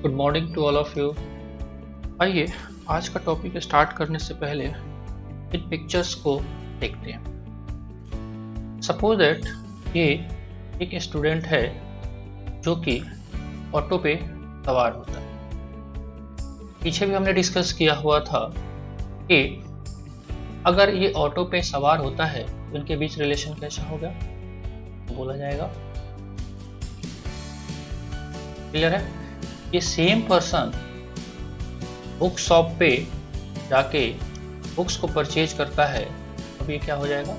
Good morning to all of you. आइए आज का टॉपिक स्टार्ट करने से पहले इन पिक्चर्स को देखते हैं। सपोज दैट ये एक स्टूडेंट है जो कि ऑटो पे सवार होता है। पीछे भी हमने डिस्कस किया हुआ था कि अगर ये ऑटो पे सवार होता है तो इनके बीच रिलेशन कैसा होगा, तो बोला जाएगा। क्लियर है? ये सेम पर्सन बुक शॉप पे जाके बुक्स को परचेज करता है, अब ये क्या हो जाएगा?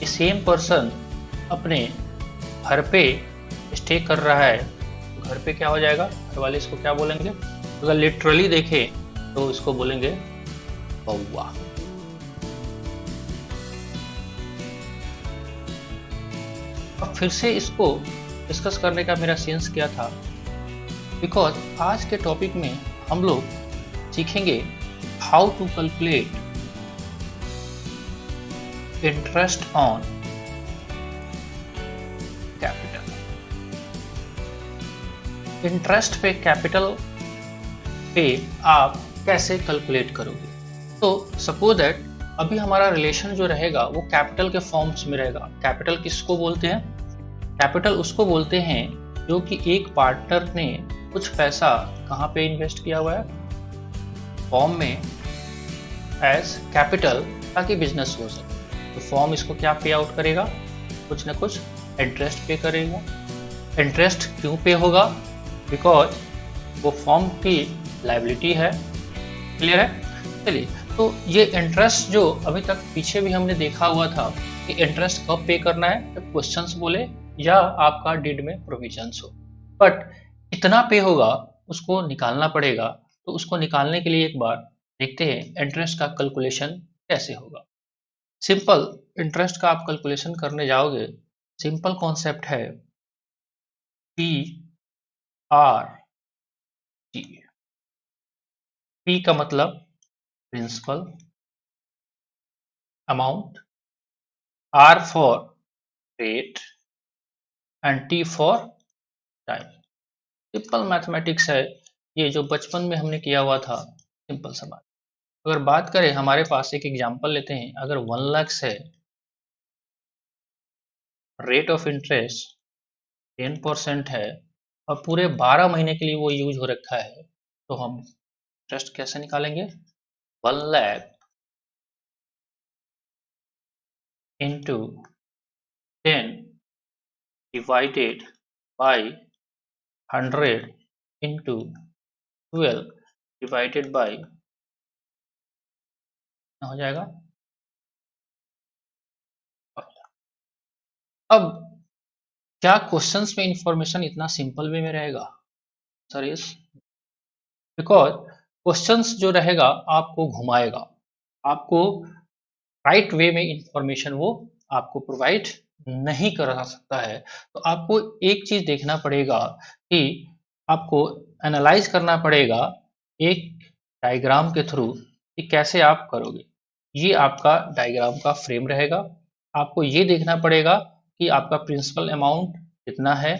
ये सेम पर्सन अपने घर पे स्टे कर रहा है, तो घर पे क्या हो जाएगा? घर वाले इसको क्या बोलेंगे? अगर लिटरली देखें तो इसको बोलेंगे बउआ। अब फिर से इसको डिस्कस करने का मेरा सेंस क्या था, बिकॉज आज के टॉपिक में हम लोग सीखेंगे how to calculate interest on capital. Interest पे कैपिटल पे आप कैसे कैलकुलेट करोगे? तो सपोज दैट अभी हमारा रिलेशन जो रहेगा वो कैपिटल के फॉर्म्स में रहेगा। कैपिटल किसको बोलते हैं? कैपिटल उसको बोलते हैं जो कि एक पार्टनर ने कुछ पैसा कहाँ पे इन्वेस्ट किया हुआ है? फॉर्म में एज कैपिटल, ताकि बिजनेस हो सके। तो फॉर्म इसको क्या पे आउट करेगा? कुछ ना कुछ इंटरेस्ट पे करेगा। इंटरेस्ट क्यों पे होगा? बिकॉज वो फॉर्म की लायबिलिटी है। क्लियर है? चलिए, तो ये इंटरेस्ट जो अभी तक पीछे भी हमने देखा हुआ था कि इंटरेस्ट कब पे करना है, जब क्वेश्चंस बोले या आपका डीड में प्रोविजंस हो। बट कितना पे होगा उसको निकालना पड़ेगा। तो उसको निकालने के लिए एक बार देखते हैं इंटरेस्ट का कैलकुलेशन कैसे होगा। सिंपल इंटरेस्ट का आप कैलकुलेशन करने जाओगे, सिंपल कॉन्सेप्ट है पी आर टी। पी का मतलब principal amount, R for rate and T for time. Simple mathematics है ये, जो बचपन में हमने किया हुआ था। सिंपल सा बात। अगर बात करें, हमारे पास एक एग्जांपल लेते हैं। अगर 1 लाख है, रेट ऑफ इंटरेस्ट 10% है और पूरे 12 महीने के लिए वो यूज हो रखा है, तो हम इंटरेस्ट कैसे निकालेंगे? 1 lakh into 10 divided by 100 into 12 divided by हो जाएगा। अब क्या क्वेश्चंस में इंफॉर्मेशन इतना सिंपल वे में रहेगा? सर यस, बिकॉज क्वेश्चंस जो रहेगा आपको घुमाएगा, आपको राइट वे में इंफॉर्मेशन वो आपको प्रोवाइड नहीं करा सकता है। तो आपको एक चीज देखना पड़ेगा कि आपको एनालाइज करना पड़ेगा एक डायग्राम के थ्रू कि कैसे आप करोगे। ये आपका डायग्राम का फ्रेम रहेगा। आपको ये देखना पड़ेगा कि आपका प्रिंसिपल अमाउंट कितना है,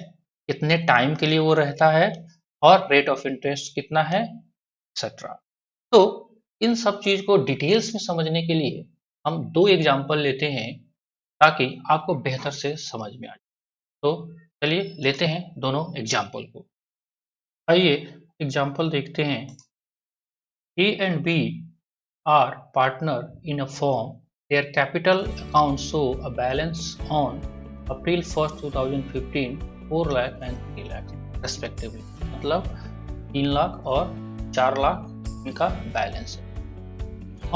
कितने टाइम के लिए वो रहता है, और रेट ऑफ इंटरेस्ट कितना है, एक्सेट्रा। तो इन सब चीज को डिटेल्स में समझने के लिए हम 2 एग्जाम्पल लेते हैं ताकि आपको बेहतर से समझ में आ जाए। तो चलिए लेते हैं दोनों एग्जाम्पल को। आइए एग्जाम्पल देखते हैं। A and B are partner in a firm. Their capital accounts show a balance on April 1st 2015 4 lakh and 3 lakh respectively। मतलब 3 लाख और 4 लाख इनका बैलेंस है।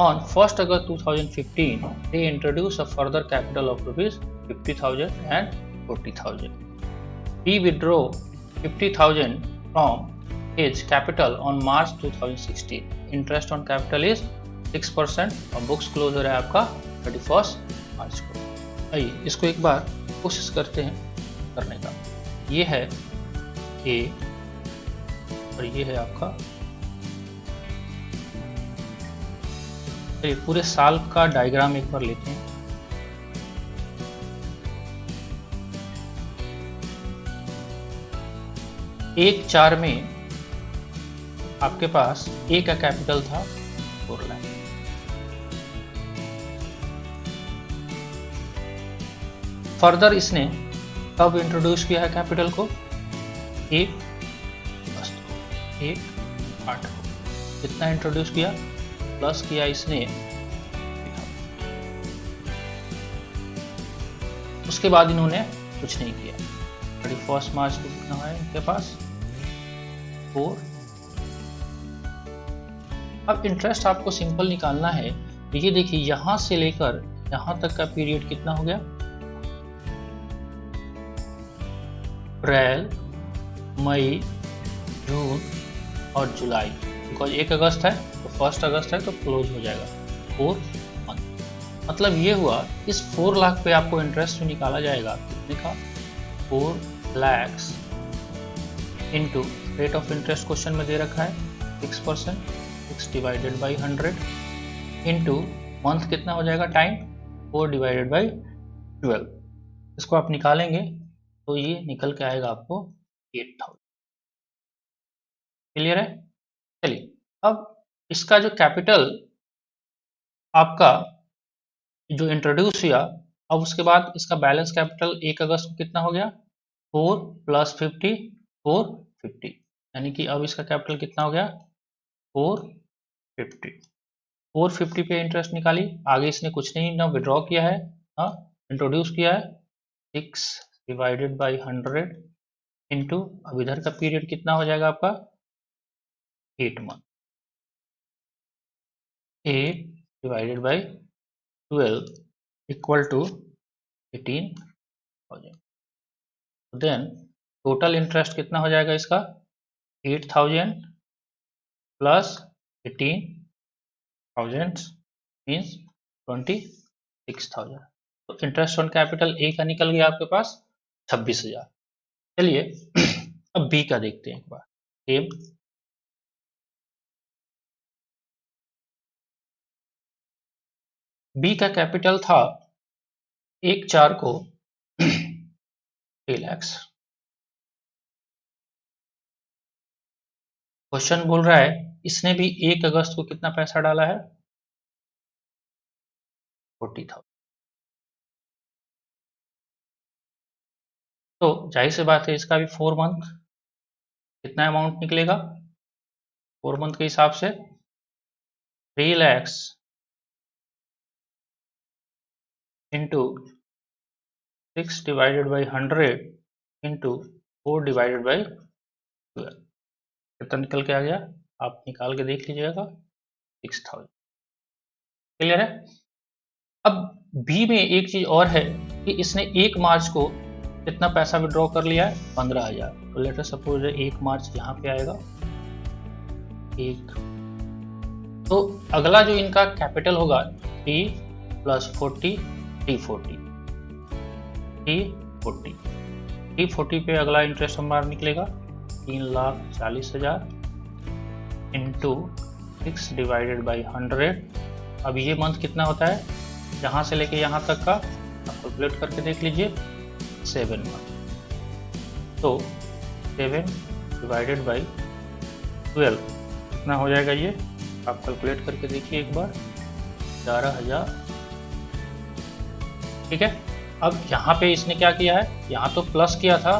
On 1st August 2015, they introduce a further capital of rupees 50,000 and 40,000. We withdraw 50,000 from his capital on March 2016. Interest on capital is 6% और books closure है आपका 31 मार्च को। आइए इसको एक बार कोशिश करते हैं करने का। ये है ए और ये है आपका। पूरे साल का डायग्राम एक बार लेते हैं। 1/4 में आपके पास ए का कैपिटल था 4 लाख। फर्दर इसने कब इंट्रोड्यूस किया है कैपिटल को? 1/8 को कितना इंट्रोड्यूस किया? प्लस किया इसने, उसके बाद इन्होंने कुछ नहीं किया। 31 मार्च को कितना है इनके पास? 4। अब इंटरेस्ट आपको सिंपल निकालना है। ये देखिए यहां से लेकर यहां तक का पीरियड कितना हो गया? अप्रैल, मई, जून और जुलाई। बिकॉज 1 अगस्त है तो 1 अगस्त है तो क्लोज हो जाएगा 4 मंथ। मतलब ये हुआ इस 4 लाख पे आपको इंटरेस्ट निकाला जाएगा कितने का? 4 lakh into rate of interest question में दे रखा है 6%, 6 डिवाइडेड बाई 100 इंटू मंथ कितना हो जाएगा? Time 4 divided by 12। इसको आप निकालेंगे तो ये निकल के आएगा आपको 8000। क्लियर है? चलिए अब इसका जो कैपिटल आपका जो इंट्रोड्यूस हुआ, अब उसके बाद इसका बैलेंस कैपिटल 1 अगस्त को कितना हो गया? 4 + 50 450, यानी कि अब इसका कैपिटल कितना हो गया? 450। 450 पे इंटरेस्ट निकाली। आगे इसने कुछ नहीं ना विड्रॉ किया है, हाँ इंट्रोड्यूस किया है। 6 डिवाइडेड बाई 100 इंटू, अब इधर का पीरियड कितना हो जाएगा आपका? 8 month. 8 divided by 12 equal to 18,000। Then total interest कितना हो जाएगा इसका? 8,000 प्लस 18,000 मीन्स 26,000। तो इंटरेस्ट ऑन कैपिटल ए का निकल गया आपके पास 26,000। चलिए अब बी का देखते हैं एक बार। सेम बी का कैपिटल था 1/4 को 3 लाख। क्वेश्चन बोल रहा है इसने भी 1 अगस्त को कितना पैसा डाला है? 40,000। तो जाहिर सी बात है इसका भी 4 मंथ कितना अमाउंट निकलेगा? 4 मंथ के हिसाब से 3 lakh into 6 divided by 100 into 4 divided by 12 कितना निकल के आ गया? आप निकाल के देख लीजिएगा 6,000। क्लियर है? अब बी में एक चीज और है कि इसने 1 मार्च को कितना पैसा विड्रॉ कर लिया है? 15,000। तो लेट अस सपोज 1 मार्च यहाँ पे आएगा 1। तो अगला जो इनका कैपिटल होगा T + 40 T40 T40 पे अगला इंटरेस्ट हमारा निकलेगा 3,40,000 इंटू 6 डिवाइडेड बाई 100। अब ये मंथ कितना होता है यहाँ से लेके यहाँ तक का? आप कैलकुलेट करके देख लीजिए 7 मंथ। तो 7 डिवाइडेड बाई 12 कितना हो जाएगा? ये आप कैलकुलेट करके देखिए एक बार 11,000। ठीक है। अब यहाँ पे इसने क्या किया है? यहाँ तो प्लस किया था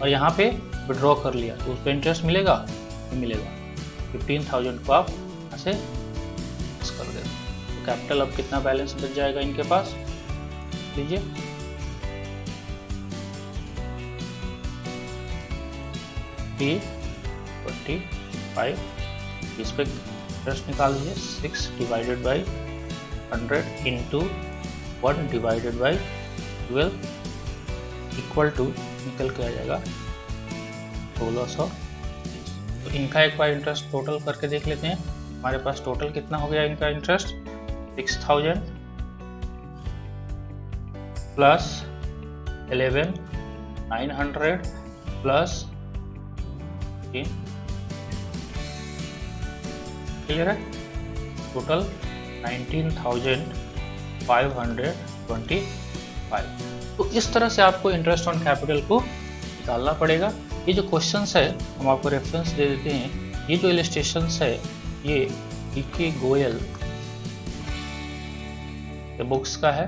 और यहाँ पे विड्रॉ कर लिया, तो उस पर इंटरेस्ट मिलेगा? नहीं मिलेगा। 15,000 को आप यहाँ से कर देते। तो कैपिटल अब कितना बैलेंस बच जाएगा इनके पास? लीजिए T25। इस पे इंटरेस्ट निकाल लीजिए 6 divided by 100 into 1 divided by 12 equal to निकल के आ जाएगा 1600। तो इनका एक बार इंटरेस्ट टोटल करके देख लेते हैं। हमारे पास टोटल कितना हो गया इनका इंटरेस्ट? 6,000 plus 11,900 plus 3। क्लियर है? टोटल 19,525। तो इस तरह से आपको इंटरेस्ट ऑन कैपिटल को निकालना पड़ेगा। ये जो क्वेश्चंस है हम आपको रेफरेंस दे देते हैं। ये जो इलस्ट्रेशंस है ये DK गोयल के बुक्स का है,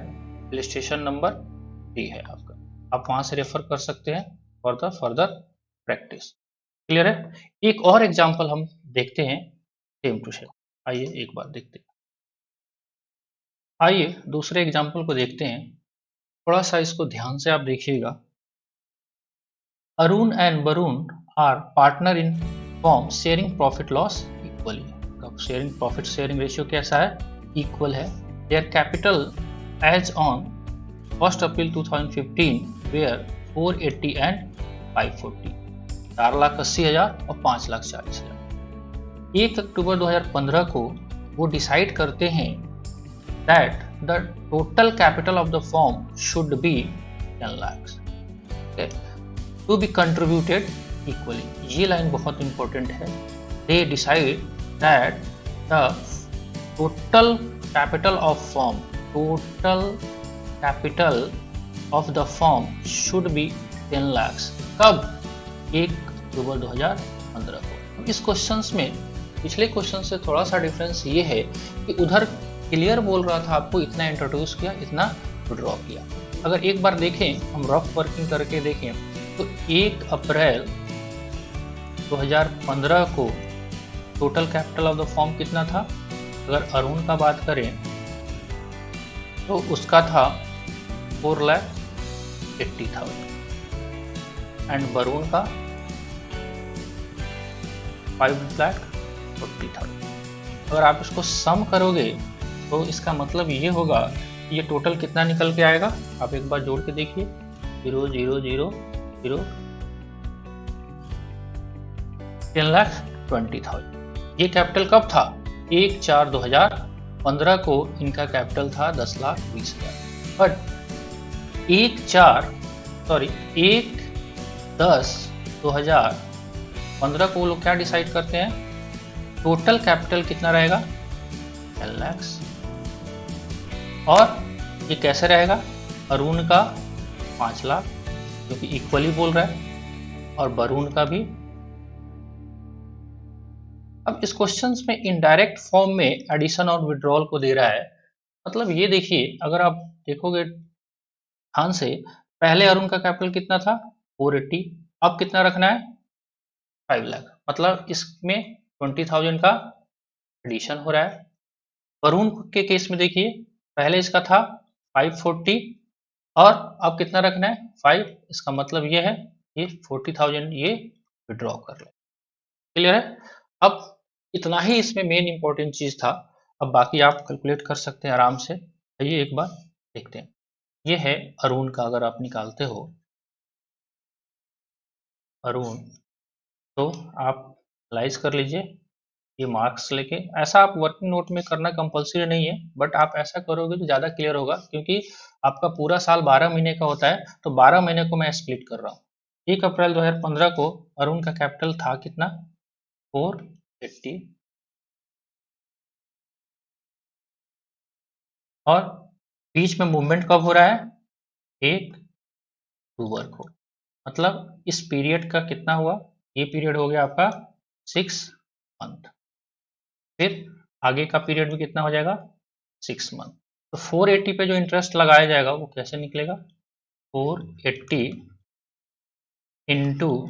इलस्ट्रेशन नंबर 3 है आपका। आप वहां से रेफर कर सकते हैं for the further practice. Clear है। एक और एग्जांपल हम देखते हैं सेम टू सेम। आइए एक बार देखते हैं। आइए दूसरे एग्जांपल को देखते हैं। थोड़ा सा इसको ध्यान से आप देखिएगा। Arun and Varun are partner in firm sharing profit loss equally. Sharing profit sharing ratio कैसा है? इक्वल है। Their capital as on 1 April 2015 were 480 and 540, 4,80,000 और 5,40,000। 1 अक्टूबर 2015 को वो डिसाइड करते हैं that the total capital of the firm should be 10 lakhs to be contributed equally. ये line बहुत इंपॉर्टेंट है। They decide that the total capital of firm, total capital of the firm should be 10 lakhs। कब? 1 अक्टूबर 2015 को। इस questions में पिछले question से थोड़ा सा डिफरेंस ये है कि उधर क्लियर बोल रहा था आपको, इतना इंट्रोड्यूस किया, इतना विड्रॉ किया। अगर एक बार देखें, हम रफ वर्किंग करके देखें तो 1 अप्रैल 2015 को total capital of the firm कितना था? अगर अरुण का बात करें तो उसका था 4,80,000 एंड वरुण का 5,40,000। अगर आप इसको सम करोगे तो इसका मतलब ये होगा कि ये टोटल कितना निकल के आएगा। आप एक बार जोड़ के देखिए, 0 0 0 0 10,20,000। ये कैपिटल कब था? 1/4/2015 को इनका कैपिटल था 10,20,000। बट 1/10/2015 को वो लोग क्या डिसाइड करते हैं? टोटल कैपिटल कितना रहेगा? 10 lakhs। और ये कैसे रहेगा? अरुण का 5 लाख, क्योंकि इक्वली बोल रहा है, और वरुण का भी। अब इस क्वेश्चंस में इनडायरेक्ट फॉर्म में एडिशन और विड्रॉल को दे रहा है। मतलब ये देखिए, अगर आप देखोगे ध्यान से, पहले अरुण का कैपिटल कितना था? 480। अब कितना रखना है? 5 लाख। मतलब इसमें 20,000 का एडिशन हो रहा है। वरुण के केस में देखिए, पहले इसका था 540 और अब कितना रखना है? 5। इसका मतलब ये है ये 40,000 ये विड्रॉ कर ले। क्लियर है। अब इतना ही इसमें मेन इंपॉर्टेंट चीज था। अब बाकी आप कैलकुलेट कर सकते हैं आराम से। आइए एक बार देखते हैं। ये है अरुण का, अगर आप निकालते हो अरुण, तो आप एनालाइज कर लीजिए ये मार्क्स लेके। ऐसा आप वर्किंग नोट में करना कंपलसरी नहीं है, बट आप ऐसा करोगे तो ज़्यादा क्लियर होगा, क्योंकि आपका पूरा साल 12 महीने का होता है, तो 12 महीने को मैं स्प्लिट कर रहा हूँ। 1 अप्रैल 2015 को अरुण का कैपिटल था कितना? 480। और बीच में मूवमेंट कब हो रहा है? 1 अक्टूबर को। मतलब इस पीरियड का कितना हुआ? ये पीरियड हो गया आपका 6 मंथ। फिर आगे का पीरियड भी कितना हो जाएगा? 6 मंथ। तो 480 पे जो इंटरेस्ट लगाया जाएगा वो कैसे निकलेगा? 480 into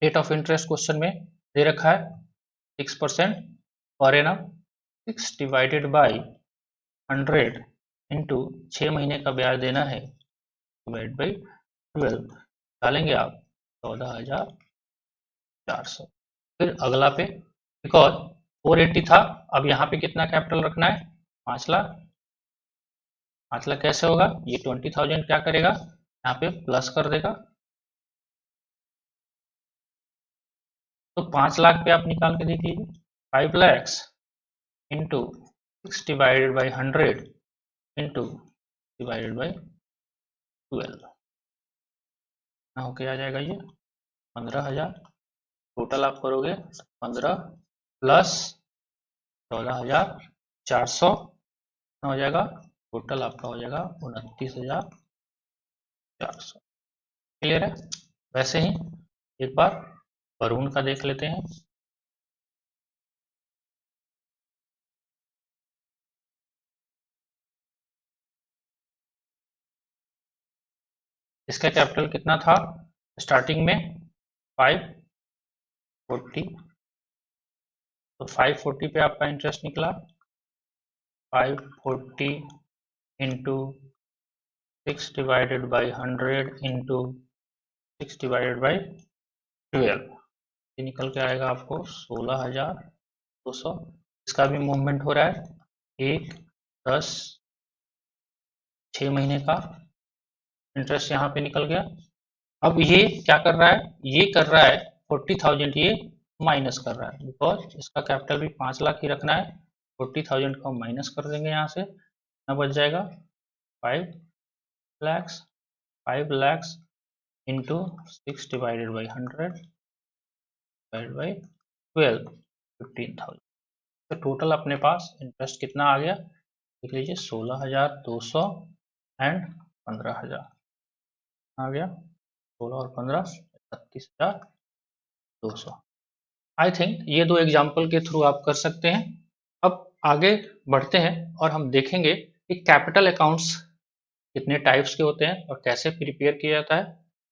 rate of interest question में दे रखा है 6% per annum. 6 divided by 100 into 6 महीने का ब्याज देना है, डिवाइड बाई 12 डालेंगे आप 14,400। फिर अगला पे, बिकॉज 480 था, अब यहाँ पे कितना कैपिटल रखना है? 5 लाख। 5 लाख कैसे होगा? ये 20,000 क्या करेगा? यहाँ पे प्लस कर देगा। तो 5 लाख पे आप निकाल के देखिए, 5 lakhs into 6 divided by 100 into divided by 12 होके आ जाएगा ये 15,000। टोटल आप करोगे 15 प्लस 14,400 हो जाएगा। टोटल आपका हो जाएगा 29,400। क्लियर है। वैसे ही एक बार वरुण का देख लेते हैं। इसका कैपिटल कितना था स्टार्टिंग में 540, तो 540 पे आपका इंटरेस्ट निकला 540 into 6 divided by 100 into 6 divided by 12, ये निकल के आएगा आपको 16,200। इसका भी मूवमेंट हो रहा है 1, 10, 6 महीने का इंटरेस्ट यहाँ पे निकल गया। अब ये क्या कर रहा है, ये कर रहा है 40,000 ये माइनस कर रहा है, बिकॉज इसका कैपिटल भी 5 लाख ही रखना है। 40,000 को हम माइनस कर देंगे यहाँ से, कितना बच जाएगा 5 lakhs। 5 lakhs into 6 divided by 100 divided by 12, 15,000। तो टोटल अपने पास इंटरेस्ट कितना आ गया देख लीजिए 16,200 एंड 15,000 आ गया। 16 और 15 32,200। आई थिंक ये दो एग्जाम्पल के थ्रू आप कर सकते हैं। अब आगे बढ़ते हैं और हम देखेंगे कि कैपिटल अकाउंट्स कितने टाइप्स के होते हैं और कैसे प्रिपेयर किया जाता है।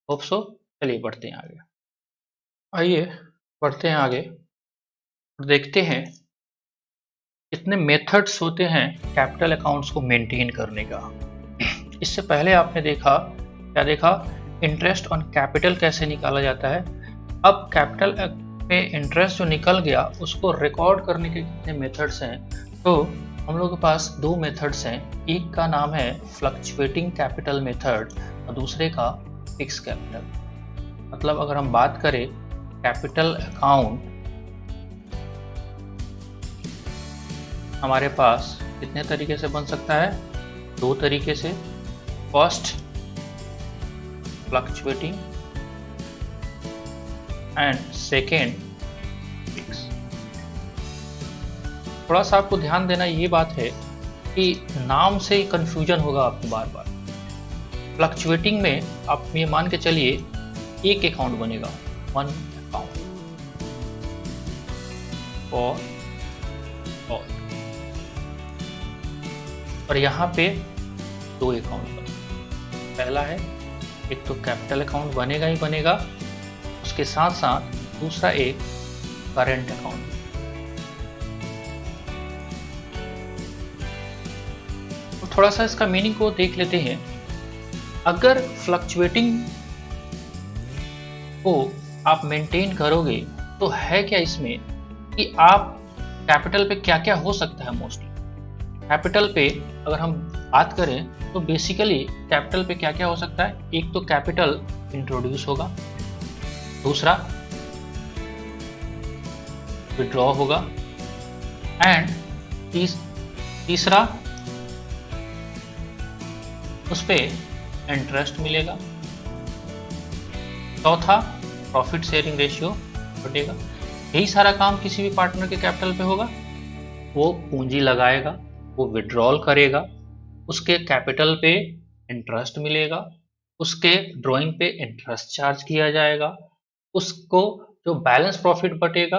Hope so. चलिए बढ़ते हैं आगे। आइए बढ़ते हैं आगे और देखते हैं कितने मेथड्स होते हैं कैपिटल अकाउंट्स को मेंटेन करने का। इससे पहले आपने देखा, क्या देखा, इंटरेस्ट ऑन कैपिटल कैसे निकाला जाता है। अब कैपिटल पे इंटरेस्ट जो निकल गया उसको रिकॉर्ड करने के कितने मेथड्स हैं, तो हम लोग के पास दो मेथड्स हैं। एक का नाम है फ्लक्चुएटिंग कैपिटल मेथड और दूसरे का फिक्स कैपिटल। मतलब अगर हम बात करें कैपिटल अकाउंट, हमारे पास कितने तरीके से बन सकता है, दो तरीके से। First fluctuating and second fix. थोड़ा सा आपको ध्यान देना ये बात है कि नाम से ही कंफ्यूजन होगा आपको बार बार। फ्लक्चुएटिंग में आप ये मान के चलिए एक अकाउंट बनेगा, वन अकाउंट फॉर ऑल, और यहाँ पे दो अकाउंट बनेगा। पहला है, एक तो कैपिटल अकाउंट बनेगा ही बनेगा, उसके साथ साथ दूसरा एक करेंट अकाउंट। तो थोड़ा सा इसका मीनिंग को देख लेते हैं। अगर फ्लक्चुएटिंग को आप मेंटेन करोगे तो है क्या इसमें कि आप कैपिटल पे क्या क्या हो सकता है। मोस्टली कैपिटल पे अगर हम बात करें तो बेसिकली कैपिटल पे क्या क्या हो सकता है। एक तो कैपिटल इंट्रोड्यूस होगा, दूसरा विड्रॉ होगा एंड तीसरा उस पे इंटरेस्ट मिलेगा, चौथा प्रॉफिट शेयरिंग रेशियो घटेगा। यही सारा काम किसी भी पार्टनर के कैपिटल पे होगा। वो पूंजी लगाएगा, वो विड्रॉल करेगा, उसके कैपिटल पे इंटरेस्ट मिलेगा, उसके ड्राइंग पे इंटरेस्ट चार्ज किया जाएगा, उसको जो बैलेंस प्रॉफिट बटेगा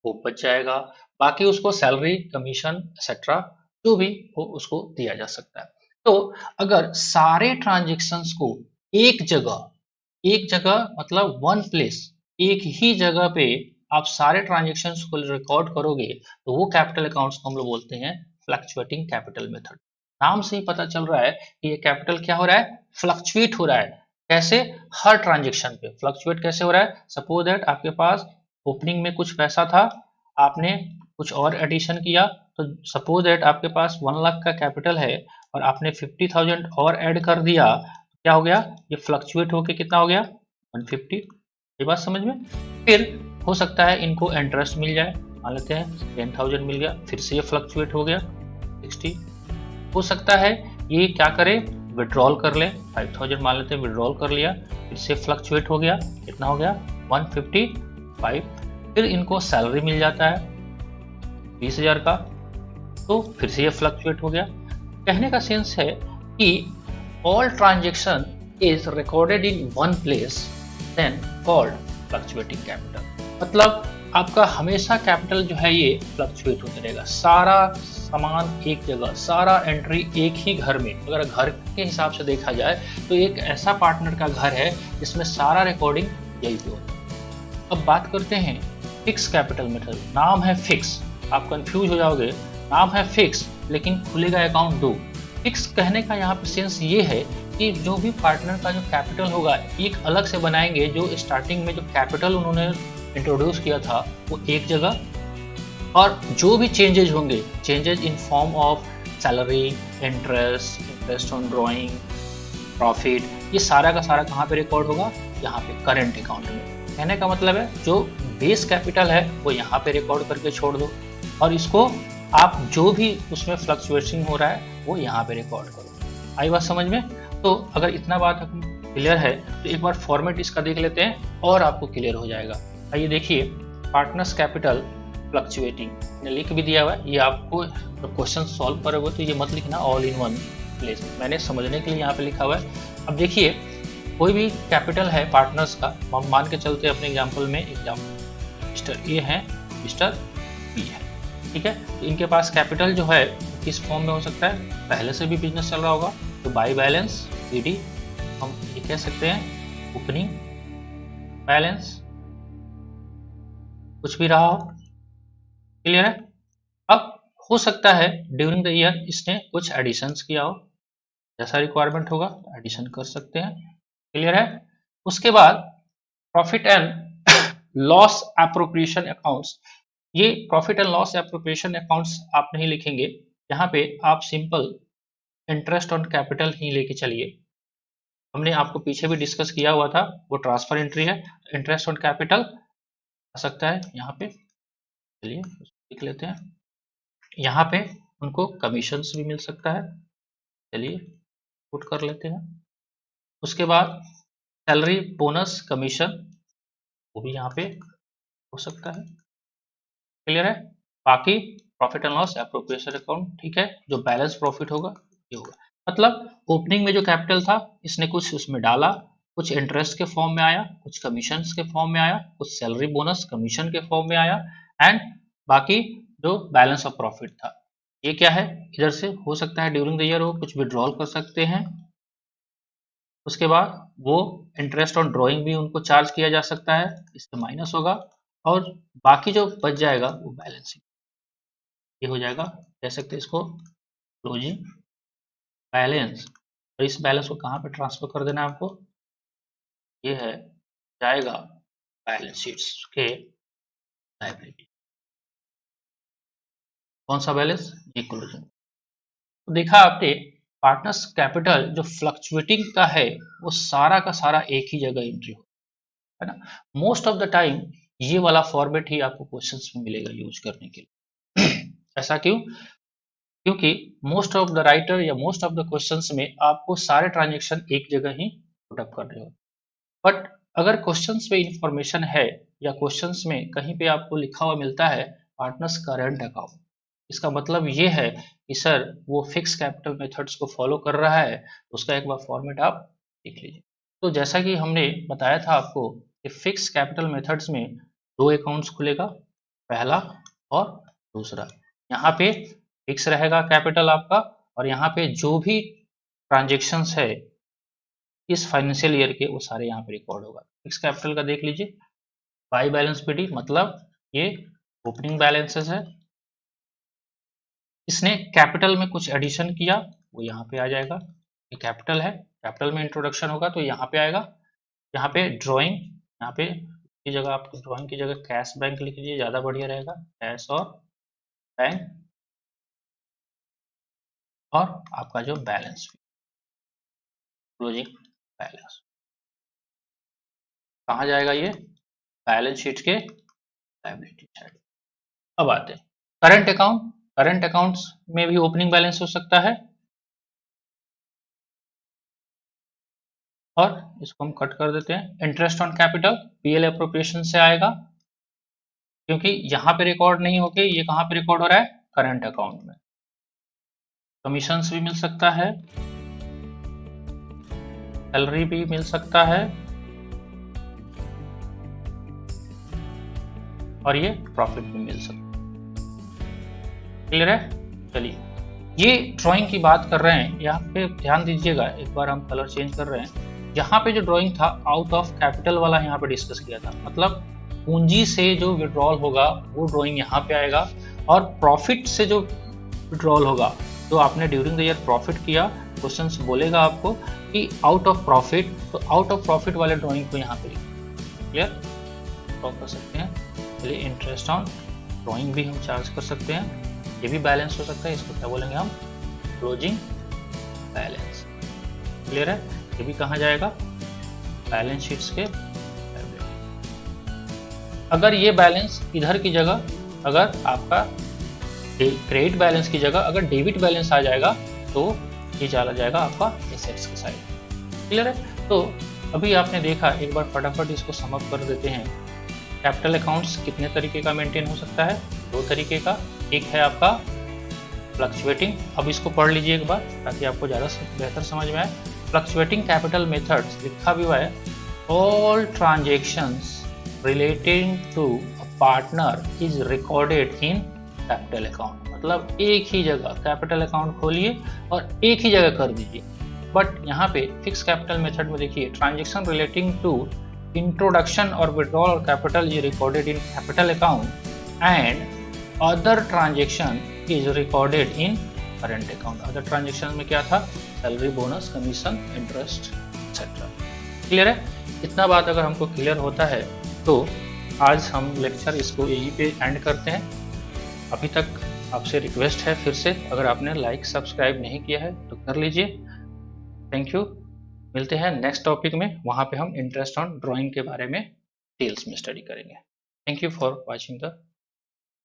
वो बच जाएगा, बाकी उसको सैलरी, कमीशन एक्सेट्रा जो भी हो उसको दिया जा सकता है। तो अगर सारे ट्रांजेक्शन्स को एक जगह मतलब वन प्लेस, एक ही जगह पे आप सारे ट्रांजेक्शन्स को रिकॉर्ड करोगे तो वो कैपिटल अकाउंट्स को हम लोग बोलते हैं फ्लक्चुएटिंग कैपिटल मेथड। नाम से ही पता चल रहा है कि ये कैपिटल क्या हो रहा है, फ्लक्चुएट हो रहा है। कैसे, हर ट्रांजेक्शन पे फ्लक्चुएट कैसे हो रहा है। सपोज दैट आपके पास ओपनिंग में कुछ पैसा था, आपने कुछ और एडिशन किया, तो सपोज दैट आपके पास 1 लाख का कैपिटल है और आपने 50,000 और ऐड कर दिया, क्या हो गया, ये फ्लक्चुएट होके कितना हो गया 150। ये बात समझ में। फिर हो सकता है इनको इंटरेस्ट मिल जाए, मान लेते हैं 10,000 मिल गया, फिर से ये फ्लक्चुएट हो गया 60। हो सकता है ये क्या करे, विड्रॉल कर ले, 5,000 मान लेते हैं, विड्रॉल कर लिया, फिर से फ्लक्चुएट हो गया, कितना हो गया 155। फिर इनको सैलरी मिल जाता है 20,000 का, तो फिर से ये फ्लक्चुएट हो गया। कहने का सेंस है कि all transaction is recorded in one place then called fluctuating capital. मतलब आपका हमेशा कैपिटल जो है ये फ्लक्चुएट होता रहेगा, सारा सामान एक जगह, सारा एंट्री एक ही घर में। अगर घर के हिसाब से देखा जाए तो एक ऐसा पार्टनर का घर है जिसमें सारा रिकॉर्डिंग यही पे होता है। अब बात करते हैं फिक्स कैपिटल मेथड। नाम है फिक्स, आप कंफ्यूज हो जाओगे, नाम है फिक्स लेकिन खुलेगा अकाउंट 2। फिक्स कहने का यहाँ पे सेंस ये है कि जो भी पार्टनर का जो कैपिटल होगा एक अलग से बनाएंगे, जो स्टार्टिंग में जो कैपिटल उन्होंने इंट्रोड्यूस किया था वो एक जगह, और जो भी चेंजेज होंगे, changes in form of salary, interest on drawing, profit, ये सारा का सारा कहाँ पे रिकॉर्ड होगा, यहाँ पे करंट अकाउंट में। कहने का मतलब है जो बेस कैपिटल है वो यहाँ पे रिकॉर्ड करके छोड़ दो, और इसको आप जो भी उसमें फ्लक्चुएशन हो रहा है वो यहाँ पे रिकॉर्ड करो। आई बात समझ में? तो अगर इतना बात क्लियर है तो एक बार फॉर्मेट इसका देख लेते हैं और आपको क्लियर हो जाएगा। आइए देखिए, पार्टनर्स कैपिटल फ्लक्चुएटिंग मैंने लिख भी दिया हुआ है। ये आपको जब क्वेश्चन सॉल्व करोगे तो ये मत लिखना ऑल इन वन प्लेस, मैंने समझने के लिए यहाँ पे लिखा हुआ है। अब देखिए, कोई भी कैपिटल है पार्टनर्स का, हम मान के चलते अपने एग्जाम्पल में, मिस्टर ए है, मिस्टर बी है, ठीक है। तो इनके पास कैपिटल जो है किस फॉर्म में हो सकता है, पहले से भी बिजनेस चल रहा होगा तो बाई बैलेंस बीडी, हम ये कह सकते हैं ओपनिंग बैलेंस, कुछ भी रहा हो, क्लियर है। अब हो सकता है ड्यूरिंग द ईयर इसने कुछ एडिशंस किया हो, जैसा रिक्वायरमेंट होगा एडिशन कर सकते हैं, क्लियर है। उसके बाद profit and loss appropriation accounts, ये profit and loss appropriation accounts आप नहीं लिखेंगे, यहाँ पे आप सिंपल इंटरेस्ट ऑन कैपिटल ही लेके चलिए। हमने आपको पीछे भी डिस्कस किया हुआ था, वो ट्रांसफर एंट्री है, इंटरेस्ट ऑन कैपिटल आ सकता है यहाँ पे, चलिए लिख लेते हैं। यहाँ पे उनको कमीशंस भी मिल सकता है, चलिए पुट कर लेते हैं। उसके बाद सैलरी, बोनस, कमीशन, वो भी यहाँ पे हो सकता है, क्लियर है। बाकी profit and loss appropriation account, ठीक है, जो बैलेंस प्रॉफिट होगा ये होगा। मतलब ओपनिंग में जो कैपिटल था इसने कुछ उसमें डाला, कुछ इंटरेस्ट के फॉर्म में आया, कुछ कमीशन के फॉर्म में आया, कुछ सैलरी, बोनस, कमीशन के फॉर्म में आया, एंड बाकी जो बैलेंस ऑफ प्रॉफिट था ये क्या है, इधर से हो सकता है ड्यूरिंग द ईयर वो कुछ विड्रॉल कर सकते हैं। उसके बाद वो इंटरेस्ट ऑन ड्रॉइंग भी उनको चार्ज किया जा सकता है, इससे माइनस होगा, और बाकी जो बच जाएगा वो बैलेंसिंग ये हो जाएगा। कह सकते हैं इसको क्लोजिंग बैलेंस। और इस बैलेंस को कहाँ पे ट्रांसफर कर देना है आपको, ये है जाएगा बैलेंस शीट्स के लायबिलिटी। कौन सा बैलेंस, ये क्लोजिंग। तो देखा आपने पार्टनर्स कैपिटल जो फ्लक्चुएटिंग का है वो सारा का सारा एक ही जगह एंट्री हो, है ना। मोस्ट ऑफ द टाइम ये वाला फॉर्मेट ही आपको क्वेश्चंस में मिलेगा यूज करने के लिए। ऐसा क्यों, क्योंकि मोस्ट ऑफ द राइटर या मोस्ट ऑफ द क्वेश्चंस में आपको सारे ट्रांजेक्शन एक जगह ही पुट अप कर रहे हो। बट अगर क्वेश्चंस में इंफॉर्मेशन है या क्वेश्चंस में कहीं पे आपको लिखा हुआ मिलता है पार्टनर्स करंट अकाउंट, इसका मतलब ये है कि सर वो फिक्स कैपिटल मेथड्स को फॉलो कर रहा है, उसका एक बार फॉर्मेट आप देख लीजिए। तो जैसा कि हमने बताया था आपको कि फिक्स कैपिटल मेथड्स में दो अकाउंट्स खुलेगा, पहला और दूसरा। यहाँ पे फिक्स रहेगा कैपिटल आपका, और यहाँ पे जो भी ट्रांजेक्शन्स है इस फाइनेंशियल ईयर के वो सारे यहाँ पे रिकॉर्ड होगा। फिक्स कैपिटल का देख लीजिए, बाई बैलेंस पीडी, मतलब ये ओपनिंग बैलेंसेस है, इसने कैपिटल में कुछ एडिशन किया वो यहाँ पे आ जाएगा। ये कैपिटल है, कैपिटल में इंट्रोडक्शन होगा तो यहाँ पे आएगा। यहाँ पे ड्राइंग, यहाँ पे की जगह आप ड्राइंग की जगह कैश बैंक लिख लीजिए, ज़्यादा बढ़िया रहेगा, कैश और बैंक, और आपका जो बैलेंस क्लोजिंग बैलेंस कहाँ जाएगा, ये बैलेंस शीट के लायबिलिटी साइड। अब आते हैं करंट अकाउंट। करंट अकाउंट्स में भी ओपनिंग बैलेंस हो सकता है, और इसको हम कट कर देते हैं। Interest on capital PL appropriation से आएगा, क्योंकि यहाँ पे रिकॉर्ड नहीं होके ये कहाँ पे रिकॉर्ड हो रहा है, करंट अकाउंट में। कमीशंस भी मिल सकता है, सैलरी भी मिल सकता है, और ये प्रॉफिट भी मिल सकता है। क्लियर है? चलिए, ये ड्राइंग की बात कर रहे हैं, यहाँ पे ध्यान दीजिएगा, एक बार हम कलर चेंज कर रहे हैं। यहाँ पे जो ड्राइंग था आउट ऑफ कैपिटल वाला यहाँ पे डिस्कस किया था, मतलब पूंजी से जो विड्रॉल होगा वो ड्राइंग यहाँ पे आएगा, और प्रॉफिट से जो विड्रॉल होगा, जो आपने ड्यूरिंग द ईयर प्रॉफिट किया, क्वेश्चंस बोलेगा आपको कि आउट ऑफ प्रॉफिट, तो आउट ऑफ प्रॉफिट वाले ड्राइंग को यहाँ पे लिखिए। क्लियर? ड्रॉ कर सकते हैं। चलिए, इंटरेस्ट ऑन ड्राइंग भी हम चार्ज कर सकते हैं, ये भी बैलेंस हो सकता है, इसको क्या बोलेंगे हम? Closing balance. क्लियर है? ये भी कहाँ जाएगा? बैलेंस शीट्स के। अगर ये बैलेंस इधर की जगह, अगर आपका क्रेडिट बैलेंस की जगह अगर डेबिट बैलेंस आ जाएगा तो ये चला जाएगा आपका एसेट्स की साइड। क्लियर है? तो अभी आपने देखा, एक बार फटाफट इसको सम अप कर देते हैं। कैपिटल अकाउंट्स कितने तरीके का मेंटेन हो सकता है? 2 तरीके का। एक है आपका फ्लक्चुएटिंग, अब इसको पढ़ लीजिए एक बार ताकि आपको ज़्यादा बेहतर समझ में आए। फ्लक्चुएटिंग कैपिटल मेथड्स लिखा भी हुआ है, all transactions relating to a partner is recorded in capital account. मतलब एक ही जगह कैपिटल अकाउंट खोलिए और एक ही जगह कर दीजिए। बट यहाँ पे फिक्स कैपिटल मेथड में देखिए, ट्रांजेक्शन रिलेटिंग टू इंट्रोडक्शन और विड्रॉल और capital is recorded in capital account and other transaction is recorded in current account. Other transaction में क्या था? Salary, bonus, commission, interest etcetera. Clear है? इतना बात अगर हमको क्लियर होता है तो आज हम लेक्चर इसको यहीं पे एंड करते हैं। अभी तक आपसे रिक्वेस्ट है फिर से, अगर आपने लाइक सब्सक्राइब नहीं किया है तो कर लीजिए। Thank you. मिलते हैं नेक्स्ट टॉपिक में, वहाँ पे हम इंटरेस्ट ऑन ड्राइंग के बारे में डिटेल्स में स्टडी करेंगे। Thank you for watching the